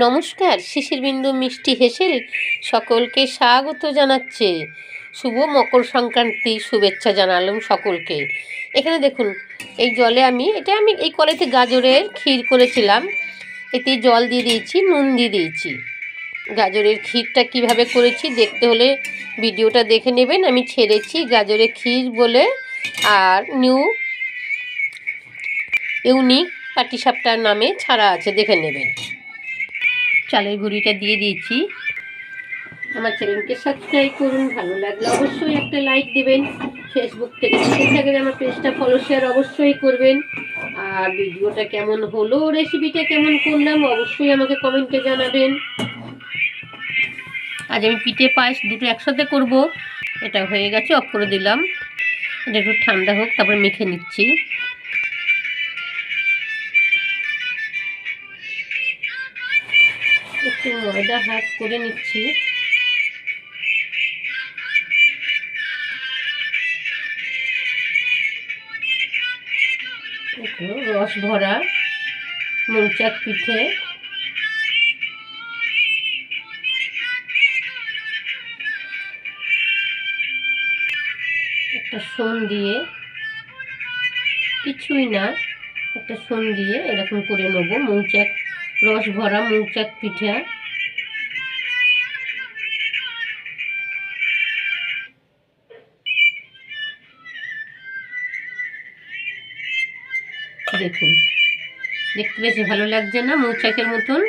নমস্কার, শিশির বিন্দু মিষ্টি হেসেল সকলকে স্বাগত জানাচ্ছে। শুভ মকর সংক্রান্তি শুভেচ্ছা জানালাম সকলকে। এখানে দেখুন, এই জলে আমি এই কড়াইতে গাজরের ক্ষীর করেছিলাম। এতে জল দিয়ে দিয়েছি, নুন দিয়ে দিয়েছি। গাজরের ক্ষীরটা কিভাবে করেছি দেখতে হলে ভিডিওটা দেখে নেবেন। আমি ছেড়েছি গাজরের ক্ষীর বলে, আর ইউনিক পাটিসাপটার নামে ছাড়া আছে, দেখে নেবেন। চালের গুঁড়িটা দিয়ে দিয়েছি। আমার চ্যানেলকে সাবস্ক্রাইব করুন, ভালো লাগলে অবশ্যই একটা লাইক দেবেন। ফেসবুক থেকে দেখে থাকলে আমার পেজটা ফলো শেয়ার অবশ্যই করবেন। আর ভিডিওটা কেমন হলো, রেসিপিটা কেমন করলাম অবশ্যই আমাকে কমেন্টে জানাবেন। আজ আমি পিঠে পায়েস দুটো একসাথে করব। এটা হয়ে গেছে, অফ করে দিলাম। এটা একটু ঠান্ডা হোক, তারপরে মেখে নিচ্ছি। একটু ময়দা হাত করে নিচ্ছি। রস ভরা মৌচাক পিঠে, একটা সোন দিয়ে, কিছুই না, একটা সোন দিয়ে এরকম করে নেব। মৌচাক, রস ভরা মৌচাক পিঠা। দেখুন, দেখতে বেশ ভালো লাগছে না মৌচাকের মতন?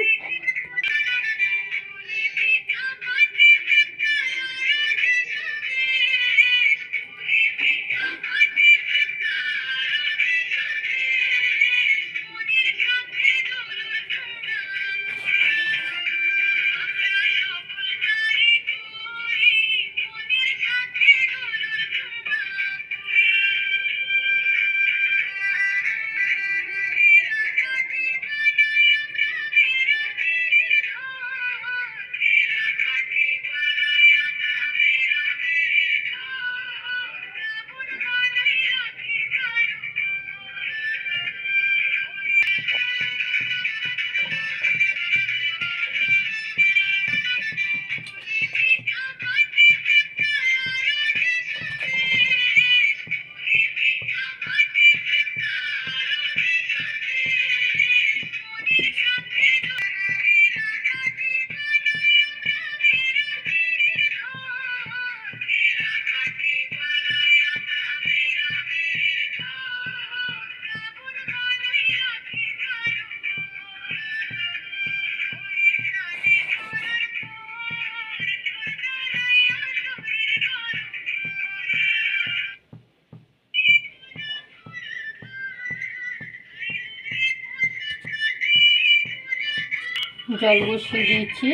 জল বসিয়ে দিয়েছি,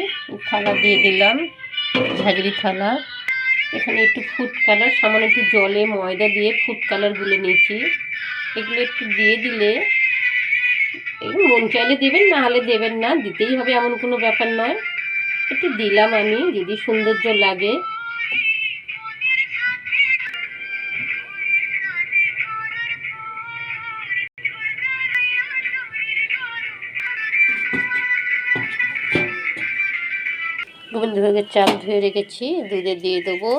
থালা দিয়ে দিলাম, ঝাঁঝরি থালা। এখানে একটু ফুড কালার, সামান্য একটু জলে ময়দা দিয়ে ফুড কালার গুলে নিয়েছি। এগুলো একটু দিয়ে দিলে, এই মন চাইলে দেবেন, না হলে দেবেন না, দিতেই হবে এমন কোনো ব্যাপার নয়। একটু দিলাম আমি, যদি সৌন্দর্য লাগে। গোবিন্দভোগের চাল ধুয়ে রেখেছি, দুধে দিয়ে দেবো।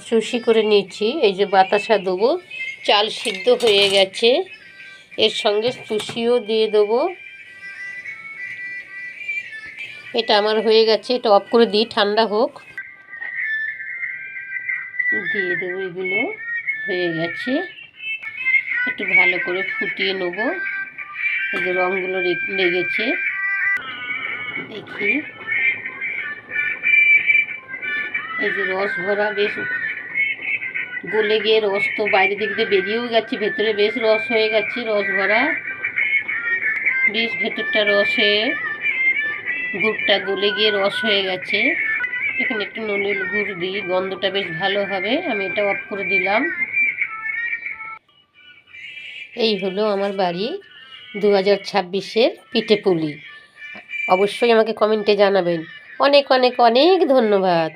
সুশি করে নিয়েছি, এই যে বাতাসা দেবো। চাল সিদ্ধ হয়ে গেছে, এর সঙ্গে সুশিও দিয়ে দেবো। এটা আমার হয়ে গেছে, এটা অফ করে দিই, ঠান্ডা হোক। দিয়ে দেবো, এগুলো হয়ে গেছে। একটু ভালো করে ফুটিয়ে নেব। এই যে রঙগুলো লেগেছে, দেখি। এই যে রস ভরা, বেশ গলে গিয়ে রস তো বাইরের দিক দিয়ে বেরিয়েও গেছে, ভেতরে বেশ রস হয়ে গেছে, রস ভরা। বেশ ভেতরটা রসে, গুড়টা গলে গিয়ে রস হয়ে গেছে। এখানে একটু নলের গুড় দিই, গন্ধটা বেশ ভালো হবে। আমি এটা অফ করে দিলাম। এই হলো আমার বাড়ি 2026-এর পিঠে পুলি। অবশ্যই আমাকে কমেন্টে জানাবেন। অনেক অনেক অনেক ধন্যবাদ।